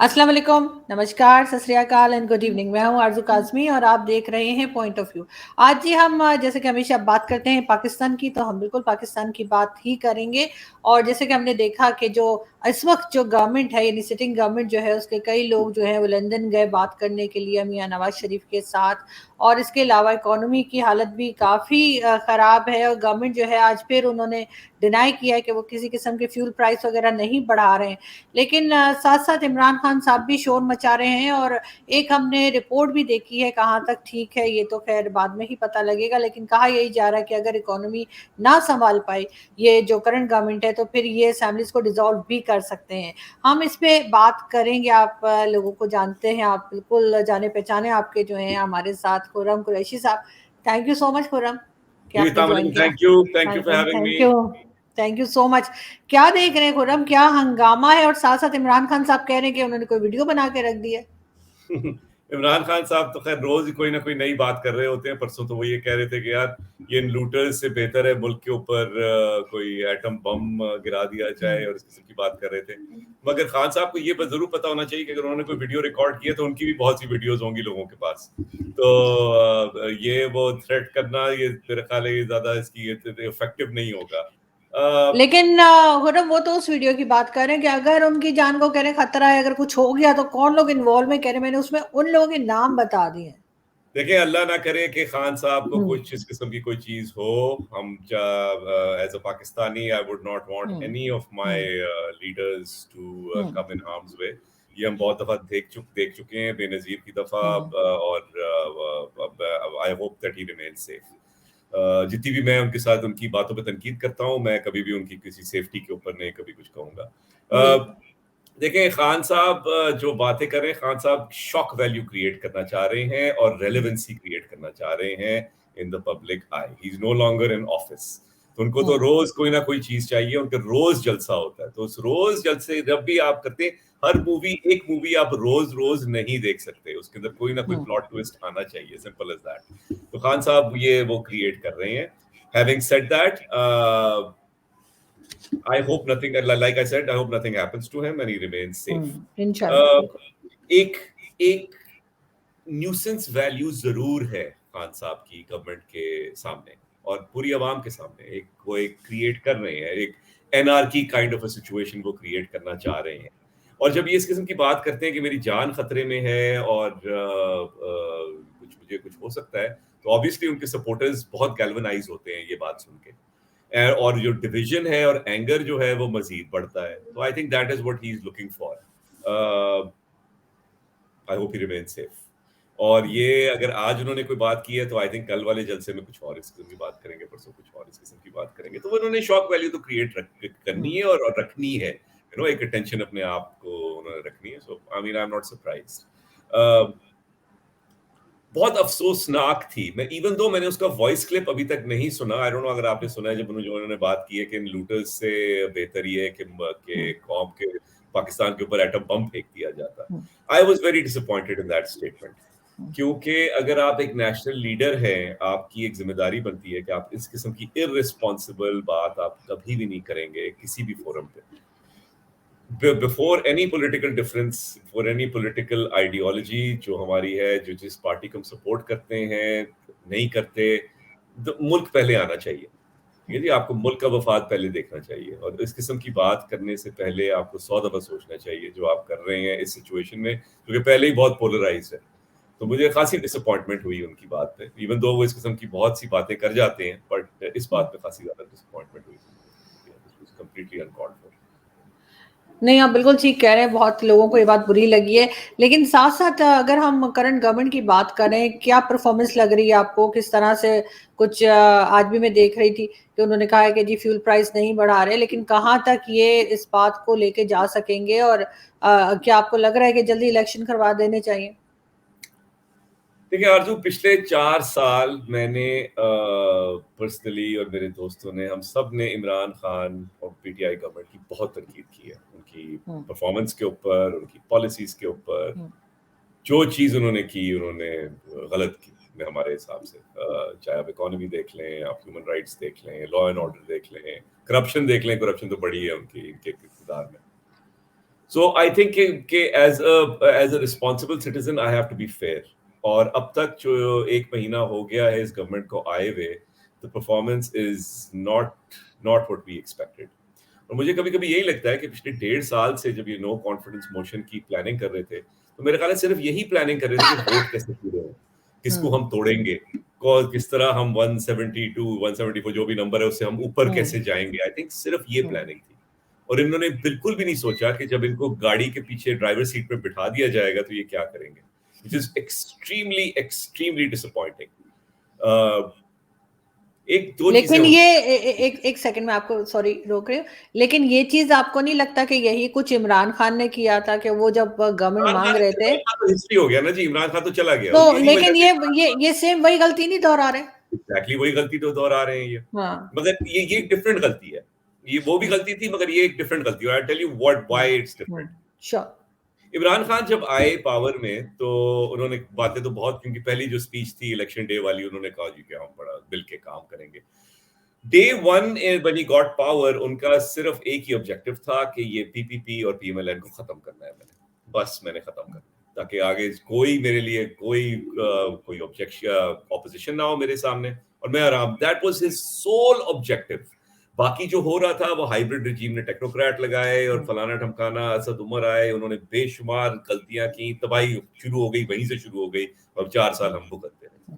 अस्सलाम वालेकुम, नमस्कार, सत श्री अकाल एंड गुड इवनिंग। मैं हूं आरजू काज़मी और आप देख रहे हैं पॉइंट ऑफ व्यू। आज जी हम जैसे कि हमेशा बात करते हैं पाकिस्तान की, तो हम बिल्कुल पाकिस्तान की बात ही करेंगे। और जैसे कि हमने देखा कि जो इस वक्त जो गवर्नमेंट है यानी सिटिंग गवर्नमेंट जो है, उसके कई लोग जो है वो लंदन गए बात करने के लिए मियां नवाज शरीफ के साथ। और इसके अलावा इकोनॉमी की हालत भी काफ़ी ख़राब है और गवर्नमेंट जो है आज फिर उन्होंने डिनाई किया है कि वो किसी किस्म के फ्यूल प्राइस वगैरह नहीं बढ़ा रहे हैं। लेकिन साथ साथ इमरान खान साहब भी शोर मचा रहे हैं। और एक हमने रिपोर्ट भी देखी है, कहाँ तक ठीक है ये तो खैर बाद में ही पता लगेगा, लेकिन कहा यही जा रहा है कि अगर इकोनॉमी ना संभाल पाए ये जो करंट गवर्नमेंट है, तो फिर ये असेंबलीज को डिसॉल्व भी कर सकते हैं। हम इस पे बात करेंगे। आप लोगों को जानते हैं, आप बिल्कुल जाने पहचाने आपके जो हैं हमारे साथ खुर्रम कुरैशी साहब। Thank you so much Khurram कि आपने ज्वाइन किया। Thank you for having thank me. You, thank you so much. क्या देख रहे हैं खुर्रम, क्या हंगामा है? और साथ साथ इमरान खान साहब कह रहे हैं कि उन्होंने कोई वीडियो बना के रख दी है। इमरान खान साहब तो खैर रोज ही कोई ना कोई नई बात कर रहे होते हैं। परसों तो वो ये कह रहे थे कि यार ये इन लूटर्स से बेहतर है मुल्क के ऊपर कोई एटम बम गिरा दिया जाए और इस किस्म की बात कर रहे थे। मगर खान साहब को ये जरूर पता होना चाहिए कि अगर उन्होंने कोई वीडियो रिकॉर्ड किया तो उनकी भी बहुत सी वीडियोस होंगी लोगों के पास। तो ये वो थ्रेट करना ये मेरे ख्याल है ये ज्यादा इसकी इफेक्टिव नहीं होगा। लेकिन खुर्रम वो तो उस वीडियो की बात कर रहे हैं कि अगर उनकी जान को कह रहे हैं खतरा है, अगर कुछ हो गया तो कौन लोग इन्वॉल्व में, कह रहे हैं मैंने उसमें उन लोगों के नाम बता दिए हैं। देखिए अल्लाह ना करे कि खान साहब को हम्म, कुछ इस किस्म की कोई चीज हो। हम as a Pakistani I would not want hmm, any of my hmm, leaders to hmm, come in harms way. ये हम बहुत दफा देख चुके हैं बेनजीर की दफा। हम्म, और I hope that he remain safe. जितनी भी मैं उनके साथ उनकी बातों पे तनकीद करता हूँ, मैं कभी भी उनकी किसी सेफ्टी के ऊपर नहीं कभी कुछ कहूंगा। जी, देखें खान साहब जो बातें कर रहे हैं, खान साहब शॉक वैल्यू क्रिएट करना चाह रहे हैं और रेलेवेंसी क्रिएट करना चाह रहे हैं in the public eye. He is no longer in office, तो उनको तो हम्म, रोज कोई ना कोई चीज चाहिए। उनके रोज जलसा होता है, तो उस रोज जलसे जब भी आप करते हैं, हर मूवी एक मूवी आप रोज रोज नहीं देख सकते, उसके अंदर कोई ना कोई हम्म, प्लॉट ट्विस्ट आना चाहिए, सिंपल एज दैट। तो खान साहब ये वो क्रिएट कर रहे हैं। Having said that, I hope nothing, like I said, I hope nothing happens to him and he remains safe. इंशाल्लाह Uh, बिल्कुल। एक एक न्यूसेंस वैल्यू जरूर है खान साहब की गवर्नमेंट के सामने और पूरी आवाम के सामने। एक वो एक क्रिएट कर रहे हैं, एक एनआरकी काइंड ऑफ अ सिचुएशन वो क्रिएट करना चाह रहे हैं। और जब ये इस किस्म की बात करते हैं कि मेरी जान खतरे में है और कुछ मुझे कुछ हो सकता है, तो ऑब्वियसली उनके सपोर्टर्स बहुत गैल्वनाइज होते हैं ये बात सुन के। और जो डिवीजन है और एंगर जो है वो मजीद बढ़ता है। तो I think that is what he is looking for. I hope he remain safe. और ये अगर आज उन्होंने कोई बात की है तो आई थिंक कल वाले जलसे में कुछ और इस किस्म की बात करेंगे, परसों कुछ और इस किस्म की बात करेंगे। तो उन्होंने शॉक वैल्यू तो क्रिएट करनी है और रखनी है। एक टेंशन अपने आप को उन्होंने रखनी है। So I mean I am not surprised. बहुत अफसोसनाक थी। मैं इवन दो मैंने उसका वॉइस क्लिप अभी तक नहीं सुना, आई डोंट नो अगर आपने सुना है, जब उन्होंने बात की है कि इन लूटर्स से बेहतर ये है कि कौम के पाकिस्तान के ऊपर एटम बम फेंक दिया जाता। I was very disappointed in that statement. क्योंकि अगर आप एक नेशनल लीडर हैं, आपकी एक जिम्मेदारी बनती है कि आप इस किस्म की इररिस्पॉन्सिबल बात आप कभी भी नहीं करेंगे किसी भी फोरम पे। Before any political difference, for any political ideology जो हमारी है, जो जिस पार्टी को हम सपोर्ट करते हैं नहीं करते, तो मुल्क पहले आना चाहिए। ठीक है जी, आपको मुल्क का वफाद पहले देखना चाहिए और इस किस्म की बात करने से पहले आपको 100 दफा सोचना चाहिए जो आप कर रहे हैं इस सिचुएशन में, क्योंकि पहले ही बहुत पोलराइज है। तो मुझे खासी डिसअपॉइंटमेंट हुई उनकी बात पे, इवन दो वो इस किस्म की बहुत सी बातें कर जाते हैं, बट इस बात पे खासी ज्यादा डिसअपॉइंटमेंट हुई। Completely uncalled for. नहीं, आप बिल्कुल ठीक कह रहे हैं, बहुत लोगों को ये बात बुरी लगी है। लेकिन साथ साथ अगर हम करंट गवर्नमेंट की बात करें, क्या परफॉर्मेंस लग रही है आपको? किस तरह से कुछ आज भी मैं देख रही थी कि उन्होंने कहा है कि जी फ्यूल प्राइस नहीं बढ़ा रहे, लेकिन कहाँ तक ये इस बात को लेके जा सकेंगे? और क्या आपको लग रहा है कि जल्दी इलेक्शन करवा देने चाहिए? देखिए आरजू, पिछले 4 साल मैंने पर्सनली और मेरे दोस्तों ने, हम सब ने इमरान खान और पीटीआई गवर्नमेंट की बहुत तनकीद की है, उनकी हम्म, परफॉर्मेंस के ऊपर, उनकी पॉलिसीज के ऊपर। हम्म, जो चीज उन्होंने की उन्होंने गलत की हमारे हिसाब से। चाहे आप इकोनॉमी देख लें, आप ह्यूमन राइट्स देख लें, लॉ एंड ऑर्डर देख लें, करप्शन देख लें। करप्शन तो बड़ी है उनकी इनके इक़्तिदार में। सो आई थिंक कि as a responsible citizen I have to be fair. और अब तक जो 1 महीना हो गया है इस गवर्नमेंट को आए हुए, the performance is not not what we expected. और मुझे कभी कभी यही लगता है कि पिछले 1.5 साल से जब ये नो कॉन्फिडेंस मोशन की प्लानिंग कर रहे थे, तो मेरे ख्याल है सिर्फ यही प्लानिंग कर रहे थे कि वोट कैसे पूरे हो, किसको हम तोड़ेंगे, किस तरह हम 172 174 जो भी नंबर है उससे हम ऊपर कैसे जाएंगे। आई थिंक सिर्फ ये प्लानिंग थी। और इन्होंने बिल्कुल भी नहीं सोचा कि जब इनको गाड़ी के पीछे ड्राइवर सीट पे बिठा दिया जाएगा तो ये क्या करेंगे, which is extremely extremely disappointing. एक दो चीजें लेकिन होती ये एक सेकंड में आपको सॉरी रोक रही हूँ, लेकिन ये चीज आपको नहीं लगता कि यही कुछ इमरान खान ने किया था कि वो जब गवर्नमेंट मांग रहे थे इमरान खान तो हिस्ट्री हो गया ना जी, इमरान खान तो चला गया, तो, इन्हीं वजह लेकिन से ये सेम वही गलती नहीं दोहरा रहे? एग्जैक्टली वही गलती तो दोहरा रहे हैं ये। हाँ। मगर ये एक डिफरेंट गलती है, ये वो भी गलती थी मगर ये एक डिफरेंट गलती है। I tell you what why it's different. Sure. Imran Khan जब आए पावर में तो उन्होंने बातें तो बहुत, क्योंकि पहली जो स्पीच थी इलेक्शन डे वाली, उन्होंने कहा जी कि हम बड़ा मिल के काम करेंगे। Day one when he got power, उनका सिर्फ एक ही ऑब्जेक्टिव था कि ये पीपीपी और पीएमएलएन को खत्म करना है, मैंने खत्म करना है, ताकि आगे कोई मेरे लिए कोई ऑब्जेक्शन ऑपोजिशन ना हो मेरे सामने और मैं आराम। That was his sole objective. बाकी जो हो रहा था वो हाइब्रिड रिजीम ने टेक्नोक्रेट लगाए और फलाना ढमकाना, असद उमर आए, उन्होंने बेशुमार गलतियां की, तबाही शुरू हो गई, वहीं से शुरू हो गई। अब 4 साल हम भुगतते रहे।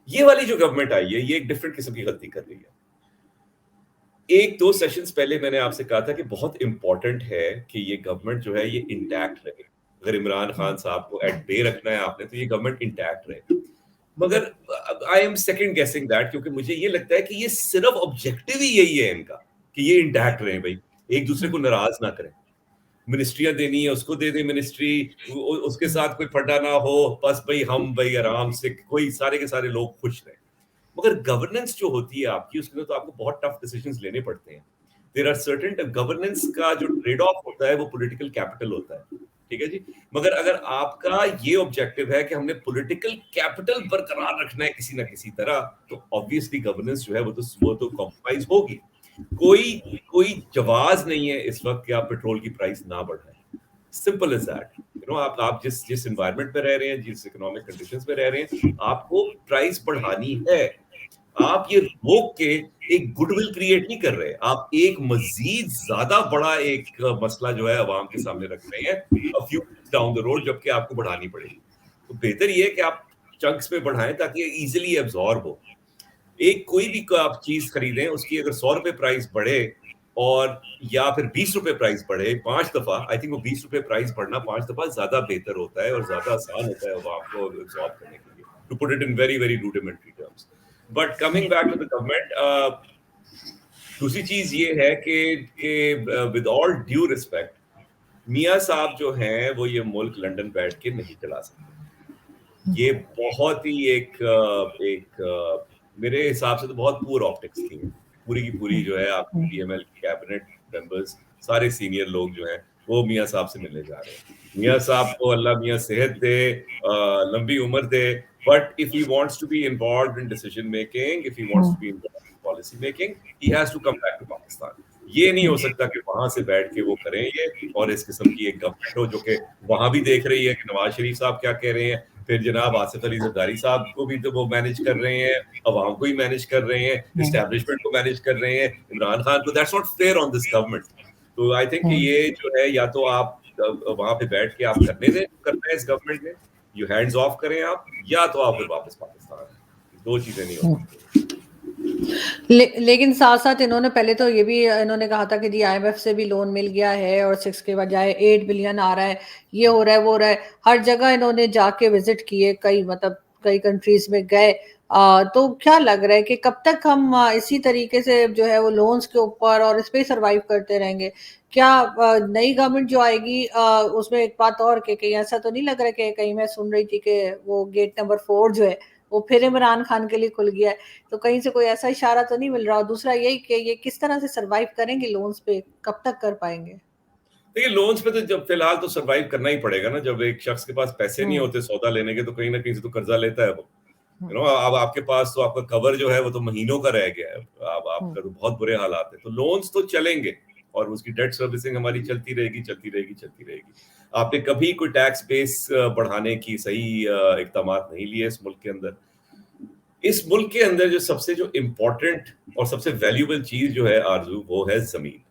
ये वाली जो गवर्नमेंट आई है ये एक डिफरेंट किस्म की गलती कर रही है। 1-2 सेशंस पहले मैंने आपसे कहा था कि बहुत इंपॉर्टेंट है कि ये गवर्नमेंट जो है ये इंटैक्ट रहे। अगर इमरान खान साहब को एट बे रखना है आपने, तो ये गवर्नमेंट इंटैक्ट रहे। मगर I am second guessing that, क्योंकि मुझे ये लगता है कि ये सिर्फ ऑब्जेक्टिव ही यही है इनका कि ये इंटैक्ट रहे, भाई एक दूसरे को नाराज ना करें। मिनिस्ट्रियां देनी है उसको दे दे मिनिस्ट्री, उसके साथ कोई फटा ना हो, बस भाई आराम से कोई सारे के सारे लोग खुश रहे। मगर गवर्नेंस जो होती है आपकी, उसमें तो आपको बहुत टफ डिसीजंस लेने पड़ते हैं। देयर आर सर्टेन गवर्नेंस का जो ट्रेड ऑफ होता है वो पॉलिटिकल कैपिटल होता है, ठीक है जी। मगर अगर आपका ये ऑब्जेक्टिव है कि हमने पॉलिटिकल कैपिटल बरकरार रखना है किसी ना किसी तरह, तो ऑब्वियसली गवर्नेंस जो है वो तो कॉम्प्रोमाइज होगी। कोई जवाज नहीं है इस वक्त कि आप पेट्रोल की प्राइस ना बढ़ाएं। Simple is that. You know, आप जिस एनवायरनमेंट में रह रहे हैं, जिस इकोनॉमिक कंडीशंस में रह रहे हैं, आपको प्राइस बढ़ानी है। आप ये रोक के एक गुडविल क्रिएट नहीं कर रहे, आप एक मजीद ज्यादा बड़ा एक मसला जो है अवाम के सामने रख रहे हैं a few down the road, जबकि आपको बढ़ानी पड़ेगी। तो बेहतर ये है कि आप चंक्स में बढ़ाएं ताकि इजीली एब्जॉर्ब हो। एक कोई भी आप चीज खरीदें, उसकी अगर 100 रुपए प्राइस बढ़े और या फिर 20 रुपए प्राइस बढ़े 5 दफा, आई थिंक वो 20 रुपए प्राइस बढ़ना 5 दफा ज्यादा बेहतर होता है और ज्यादा आसान होता है अवाम को एब्जॉर्ब करने के लिए, to put it in very very rudimentary terms. But coming back to the government, दूसरी चीज ये है कि with all due respect, Mian Sahab जो हैं वो ये मुल्क लंदन बैठ के नहीं चला सकते। ये बहुत ही एक मेरे हिसाब से तो बहुत पुअर ऑप्टिक्स थी पूरी की पूरी। जो है आपकी पीएमएल की कैबिनेट मेंबर्स, सारे सीनियर लोग जो हैं वो मियां साहब से मिलने जा रहे हैं। मियां साहब को अल्लाह मियां सेहत दे, लंबी उम्र दे, but if he wants to be involved in decision making, if he wants to be involved in policy making, he has to come back to Pakistan. ये नहीं हो सकता कि वहां से बैठ के वो करें ये, और इस किस्म की एक गवर्नमेंट हो जो कि वहां भी देख रही है कि नवाज शरीफ साहब क्या कह रहे हैं, फिर जनाब आसिफ अली जरदारी साहब को भी तो वो मैनेज कर रहे हैं, अवाम को ही मैनेज कर रहे हैं, एस्टैब्लिशमेंट को मैनेज कर रहे हैं, इमरान खान को। That's not fair on this government. तो आई थिंक ये जो है, या तो आप वहां पे बैठ के आप करने दें, करना है इस गवर्नमेंट ने, यू हैंड्स ऑफ करें आप, या तो आप फिर वापस पाकिस्तान आए। दो चीजें नहीं हो सकती। लेकिन साथ साथ इन्होंने पहले तो ये भी इन्होंने कहा था कि जी आईएमएफ से भी लोन मिल गया है और 6 के बजाय 8 बिलियन आ रहा है, ये हो रहा है वो हो रहा है। हर जगह इन्होंने जाके विजिट किए, कई कंट्रीज में गए। तो क्या लग रहा है कि कब तक हम इसी तरीके से जो है वो लोन्स के ऊपर और इस पे सर्वाइव करते रहेंगे? क्या नई गवर्नमेंट जो आएगी उसमें एक बात और कि कहीं ऐसा तो नहीं लग रहा है कि कहीं मैं सुन रही थी कि वो गेट नंबर 4 जो है वो फिर इमरान खान के लिए खुल गया है, तो कहीं से कोई ऐसा इशारा तो नहीं मिल रहा? दूसरा यही कि ये किस तरह से सरवाइव करेंगे लोन्स पे, कब तक कर पाएंगे? देखिए, लोन्स पे तो जब फिलहाल तो सरवाइव करना ही पड़ेगा ना। जब एक शख्स के पास पैसे नहीं होते सौदा लेने के, तो कहीं ना कहीं से तो कर्जा लेता है वो। यू नो, अब आपके पास तो आपका कवर जो है वो तो महीनों का रह गया है, अब आपका तो बहुत बुरे हालात है, तो लोन्स तो चलेंगे और उसकी डेट सर्विसिंग हमारी चलती रहेगी, चलती रहेगी, चलती रहेगी। आपने कभी कोई टैक्स बेस बढ़ाने की सही इक़दामात नहीं लिए इस मुल्क के अंदर। इस मुल्क के अंदर जो सबसे जो इम्पोर्टेंट और सबसे वैल्यूएबल चीज जो है आरजू, वो है जमीन,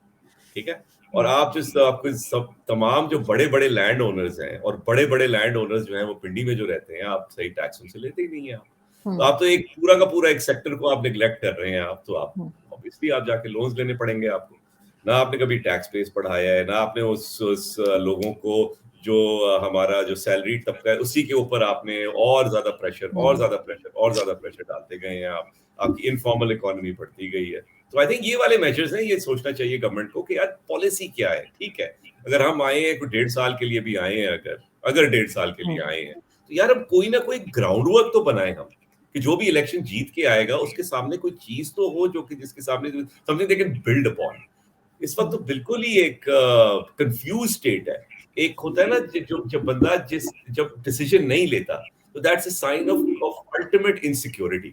ठीक है। और आप आपके सब तमाम जो बड़े बड़े लैंड ओनर्स हैं, और बड़े बड़े लैंड ओनर्स जो हैं वो पिंडी में जो रहते हैं, आप सही टैक्स उनसे लेते ही नहीं है आप। तो आप तो एक पूरा का पूरा एक सेक्टर को आप निगलेक्ट कर रहे हैं। आप तो आप ऑब्वियसली आप जाके लोन्स लेने पड़ेंगे आपको। ना आपने कभी टैक्स बेस बढ़ाया है, ना आपने उस लोगों को जो हमारा जो सैलरी तबका है उसी के ऊपर आपने और ज्यादा प्रेशर और ज्यादा प्रेशर और ज्यादा प्रेशर डालते गए हैं। आप आपकी इनफॉर्मल इकोनॉमी बढ़ती गई है। तो आई थिंक ये वाले मेजर्स हैं, ये सोचना चाहिए गवर्नमेंट को कि यार पॉलिसी क्या है। ठीक है, अगर हम आए हैं कोई 1.5 साल के लिए भी आए हैं, अगर 1.5 साल के लिए आए हैं, तो यार हम कोई ना कोई ग्राउंड वर्क तो बनाए हम, कि जो भी इलेक्शन जीत के आएगा उसके सामने कोई चीज तो हो जो कि जिसके सामने something they can build upon. इस वक्त तो बिल्कुल ही एक कंफ्यूज स्टेट है। एक होता है ना जब बंदा जब डिसीजन नहीं लेता, तो that's a sign of ultimate insecurity.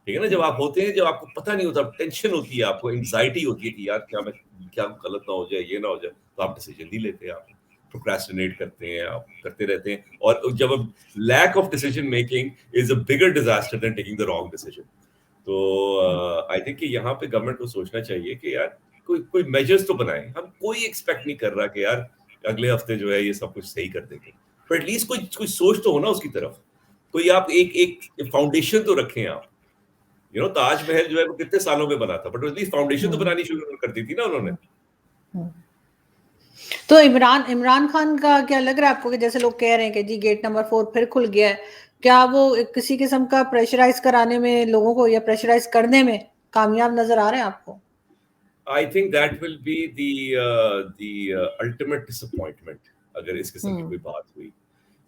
ठीक है ना, जब आप होते हैं, जब आपको पता नहीं होता, टेंशन होती है, आपको एंजाइटी होती है कि यार क्या गलत ना हो जाए, ये ना हो जाए, तो आप डिसीजन नहीं लेते, आप प्रोक्रेस्टिनेट करते हैं, आप करते रहते हैं। और जब lack of decision making is a bigger disaster than taking the wrong decision. तो आई थिंक कि यहाँ पे गवर्नमेंट को सोचना चाहिए कि यार कोई मेजर्स तो बनाए। हम कोई एक्सपेक्ट नहीं कर रहा कि यार अगले हफ्ते जो है ये सब कुछ सही कर देंगे, पर एटलीस्ट कोई सोच तो हो ना उसकी तरफ। कोई आप एक फाउंडेशन तो रखें आप। ताजमहल जो है वो कितने सालों में बना था, बट एटलीस्ट फाउंडेशन तो बनानी शुरू कर दी थी ना उन्होंने। तो इमरान खान का क्या लग रहा है आपको कि जैसे लोग कह रहे हैं कि जी गेट नंबर 4 फिर खुल गया है, क्या वो किसी किस्म का प्रेशराइज कराने में लोगों को, या प्रेशराइज करने में कामयाब नजर आ रहे हैं आपको? I think that will be the ultimate disappointment अगर इस किस्म की कोई बात हुई,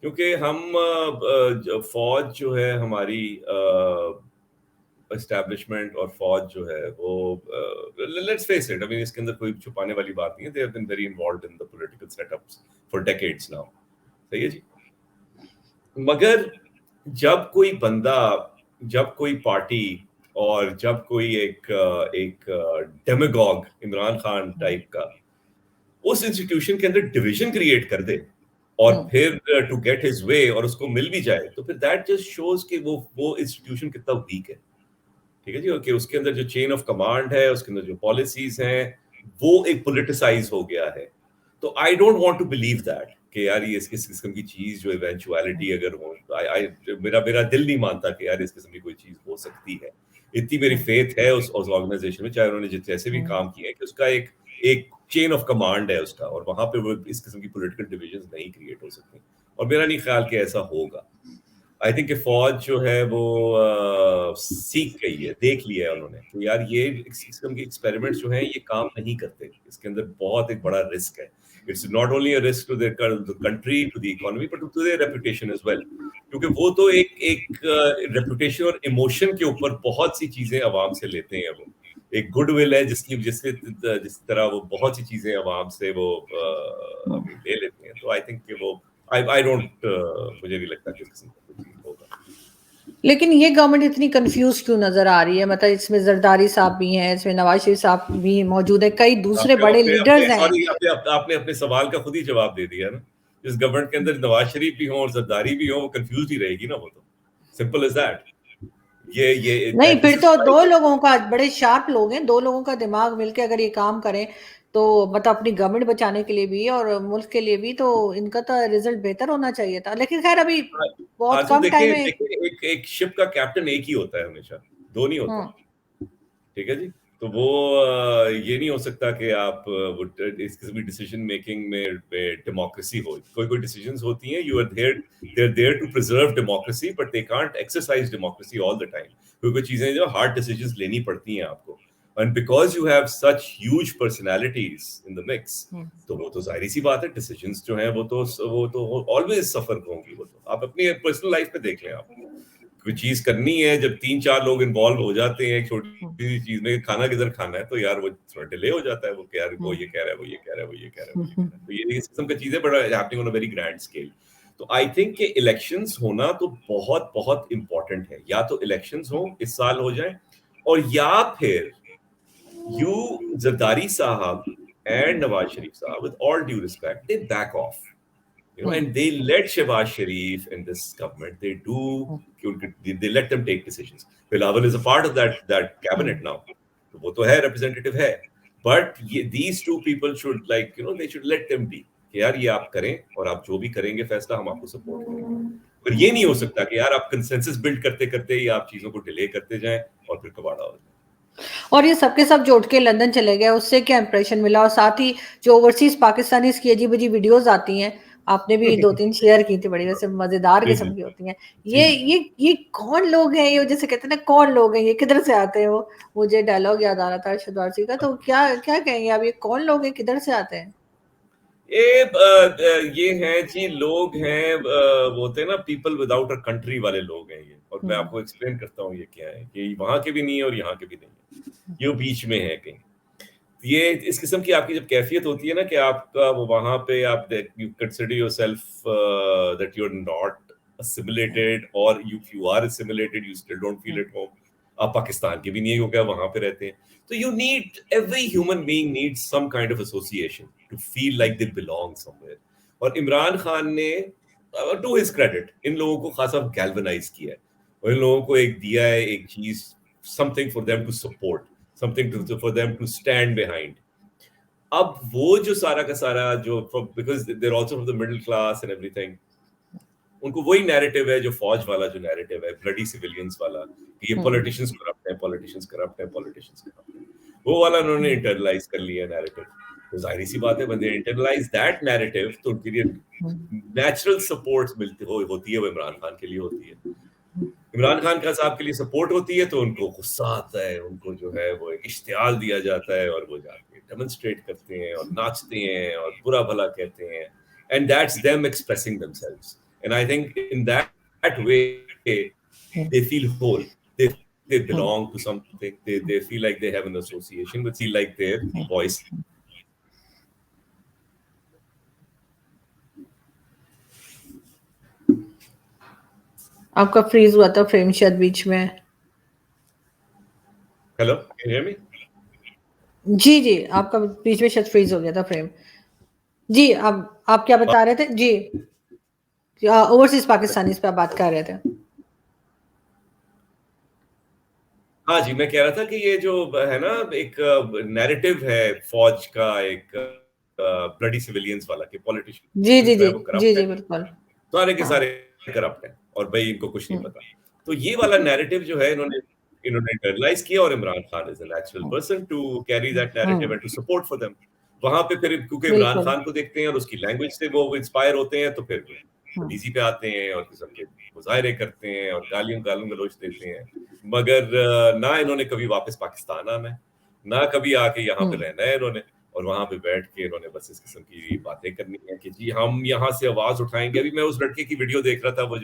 क्योंकि हम फौज जो है हमारी एस्टैब्लिशमेंट और फौज जो है वो let's face it, I mean इसके अंदर कोई छुपाने वाली बात नहीं है। They have been very involved in the political setups for decades now. सही है जी। मगर जब कोई बंदा, जब कोई पार्टी, और जब कोई एक डेमागॉग इमरान खान टाइप का उस इंस्टीट्यूशन के अंदर डिवीजन क्रिएट कर दे, और फिर टू गेट हिज वे और उसको मिल भी जाए, तो फिर दैट जस्ट शोज कि वो इंस्टीट्यूशन कितना वीक है। ठीक है जी। ओके, उसके अंदर जो चेन ऑफ कमांड है, उसके अंदर जो पॉलिसीज हैं, वो एक पॉलिटिसाइज हो गया है। तो I don't want to believe that कि यार ये इस किस्म की चीज जो इवेंचुअलिटी अगर हो, मेरा दिल नहीं मानता कि यार इस किस्म की कोई चीज हो सकती है। इतनी मेरी फेथ है उस ऑर्गेनाइजेशन में, चाहे उन्होंने जैसे भी काम किया है, कि उसका एक चेन ऑफ कमांड है उसका, और वहां पे वो इस किस्म की पॉलिटिकल डिविजन नहीं क्रिएट हो सकती। और मेरा नहीं ख्याल कि ऐसा होगा। आई थिंक फौज जो है वो सीख गई है, देख लिया है उन्होंने तो यार ये इस किस्म के एक्सपेरिमेंट्स जो हैं ये काम नहीं करते। इसके अंदर बहुत एक बड़ा रिस्क है। It's not only a risk to their country, to the economy, but to their reputation as well, क्योंकि वो तो एक रेपुटेशन और इमोशन के ऊपर बहुत सी चीजें अवाम से लेते हैं। वो एक गुडविल है जिस तरह वो बहुत सी चीजें अवाम से वो ले लेते हैं। तो आई थिंक कि वो आई डोंट मुझे नहीं लगता कि इस किस्म का कुछ होगा। लेकिन ये गवर्नमेंट इतनी कंफ्यूज क्यों नजर आ रही है? मतलब इसमें जरदारी साहब भी हैं, इसमें नवाज शरीफ साहब भी मौजूद है, कई दूसरे बड़े लीडर्स हैं। सॉरी, आपने अपने सवाल का खुद ही जवाब दे दिया ना। इस गवर्नमेंट के अंदर नवाज शरीफ भी हो और जरदारी भी हो, वो कंफ्यूज ही रहेगी ना। वो तो सिंपल एज दैट। ये नहीं, फिर तो दो लोगों का, बड़े शार्प लोग हैं, दो लोगों का दिमाग मिलके अगर ये काम करें तो मतलब अपनी गवर्नमेंट बचाने के लिए भी और मुल्क के लिए भी, तो इनका तो रिजल्ट बेहतर होना चाहिए था। लेकिन खैर अभी बहुत कम टाइम है। एक शिप का कैप्टन एक ही होता है हमेशा, दो नहीं होता। ठीक है जी। तो वो ये नहीं हो सकता कि आप इस किस्म की डिसीजन मेकिंग में डेमोक्रेसी हो। कोई डिसीजंस होती हैं, you are there to preserve democracy, but they can't exercise democracy all the time. कोई चीजें जो हार्ड डिसीजंस लेनी पड़ती हैं आपको, and because you have such huge personalities in the mix, तो वो तो जाहिर सी बात है डिसीजंस जो हैं वो तो ऑलवेज सफर होंगी। वो तो आप अपनी पर्सनल लाइफ पे देख लें। आप कोई चीज करनी है, जब 3-4 लोग इन्वॉल्व हो जाते हैं एक छोटी सी चीज में, खाना किधर खाना है, तो यार वो थोड़ा डिले हो जाता है। वो यार वो ये कह रहा है, वो ये कह रहा है, वो ये कह रहा है, तो ये इस किस्म की चीजें बड़ा happening on a very grand scale. तो आई थिंक कि इलेक्शंस होना तो बहुत बहुत इंपॉर्टेंट है। या तो इलेक्शंस हो इस साल हो जाए, और या फिर जरदारी साहब and Nawaz Sharif Saab, with all due respect, they back off. And they let Shehbaz Sharif in this government. They let them take decisions. Bilawal is a part of that cabinet now. तो वो तो है, representative है. But these two people should they should let them be. कि यार ये आप करें और आप जो भी करेंगे फैसला हम आपको सपोर्ट करेंगे. पर ये नहीं हो सकता कि यार आप कंसेंसस बिल्ड करते करते ही आप चीजों को डिले करते जाएं और फिर कबाड़ा हो जाए. और ये सबके सब जोड़ के लंदन चले गए, उससे क्या इंप्रेशन मिला? और साथ ही जो ओवरसीज पाकिस्तानीज की अजीब अजीब वीडियोस आती हैं, आपने भी 2-3 शेयर की थी, बड़ी वैसे मजेदार किस्म की होती हैं. ये कौन लोग हैं? ये जैसे कहते हैं ना, कौन लोग हैं ये, किधर से आते हैं? वो मुझे डायलॉग याद आ रहा था अरशद वारसी का. तो क्या क्या कहेंगे आप, ये कौन लोग हैं, किधर से आते हैं? ये हैं जी, लोग हैं, वो होते हैं ना पीपल विदाउट अ कंट्री वाले लोग हैं ये. और मैं आपको एक्सप्लेन करता हूँ ये क्या है. कि वहां के भी नहीं है और यहाँ के भी नहीं है, ये बीच में है कहीं. ये इस किस्म की आपकी जब कैफियत होती है ना कि आपका वो वहां पे आप you consider yourself that you are not assimilated, or if you are assimilated you still don't feel at home. आप पाकिस्तान के भी नहीं हो क्या, वहां पे रहते हैं. तो you need, every human being needs some kind of association to feel like they belong somewhere. और इमरान खान ने to his credit इन लोगों को खासा galvanize किया है और इन लोगों को एक दिया है एक चीज, something for them to support, something for them to stand behind. अब वो जो सारा का सारा जो because they're also from the middle class and everything, उनको वही नैरेटिव है जो फौज वाला जो नैरेटिव है, ब्लडी सिविलियंस वाला, कि ये पॉलिटिशियंस करप्ट है, पॉलिटिशियंस करप्ट है, पॉलिटिशियंस करप्ट है, वो वाला उन्होंने इंटरनलाइज कर लिया नैरेटिव. तो जाहिर सी बात है, when they internalize that narrative, तो उनके लिए नेचुरल सपोर्ट होती है, वो इमरान खान के लिए होती है. इमरान खान का साहब के लिए सपोर्ट होती है तो उनको गुस्सा आता है, उनको जो है वो एक इश्तिहाल दिया जाता है और वो जाके डेमोन्स्ट्रेट करते हैं और नाचते हैं और बुरा भला कहते हैं. And that's them expressing themselves. And I think in that way, they feel whole. They belong to something. They feel like they have an association, but feel like their voice. आपका फ्रीज हुआ था frame शायद बीच में. Hello, can you hear me? जी, आपका बीच में शायद freeze हो गया था फ्रेम. जी, आप क्या बता रहे थे? जी, ओवरसीज पाकिस्तानीज पे आप बात कर रहे थे. हाँ जी, मैं कह रहा था कि ये जो है ना एक नैरेटिव है फौज का, एक ब्लडी सिविलियंस वाला, कि पॉलिटिशियन जी बिल्कुल, सारे के सारे करप्ट हैं और भाई इनको कुछ नहीं पता. तो ये वाला नैरेटिव जो है इन्होंने इंटरनलाइज किया और Imran Khan is a natural person to carry that narrative and to support for them. वहां पे फिर क्योंकि इमरान खान को देखते हैं और उसकी लैंग्वेज से वो इंस्पायर होते हैं, तो फिर डीसी पे आते हैं और किस्म के मुजाहरे करते हैं और गालियों गलौज देते हैं. मगर ना इन्होंने कभी वापस पाकिस्तान आना है, ना कभी आके यहाँ पे रहना है इन्होंने, और वहां पे बैठ के इन्होंने बस इस किस्म की बातें करनी है कि जी हम यहाँ से आवाज उठाएंगे. अभी मैं उस लड़के की वीडियो देख रहा था, वो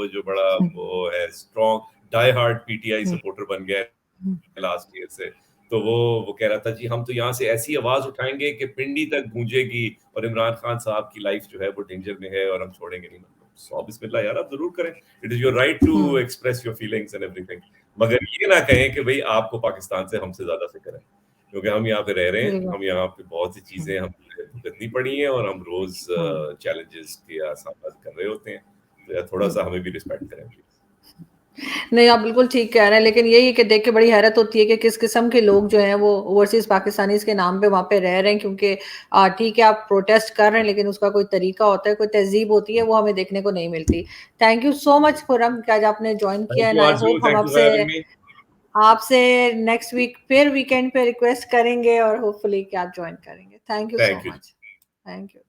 जो बड़ा वो है strong die hard PTI supporter बन गया लास्ट ईयर से. तो वो कह रहा था जी हम तो यहाँ से ऐसी आवाज उठाएंगे कि पिंडी तक गूंजेगी और इमरान खान साहब की लाइफ जो है वो डेंजर में है और हम छोड़ेंगे नहीं. सो बिस्मिल्लाह यार, आप जरूर करें, it is your right to express your feelings and everything. मगर ये ना कहें कि भाई आपको पाकिस्तान से हमसे ज्यादा फिक्र है, क्योंकि हम यहाँ पे रह रहे हैं, हम यहाँ पे बहुत सी चीजें हम भुगतनी पड़ी हैं और हम रोज चैलेंजेस का सामना कर रहे होते हैं. तो थोड़ा सा हमें भी रिस्पेक्ट करें. नहीं, आप बिल्कुल ठीक कह रहे हैं, लेकिन यही कि देख के बड़ी हैरत होती है कि किस किस्म के लोग जो हैं वो ओवरसीज पाकिस्तानीज के नाम पे वहाँ पे रह रहे हैं. क्योंकि ठीक है आप प्रोटेस्ट कर रहे हैं, लेकिन उसका कोई तरीका होता है, कोई तहजीब होती है, वो हमें देखने को नहीं मिलती. Thank you so much Khurram कि आज आपने ज्वाइन किया. एंड आई होप हम आपसे नेक्स्ट वीक फिर वीकेंड पे रिक्वेस्ट करेंगे और होपफुली कि आप ज्वाइन करेंगे. Thank you so much. Thank you.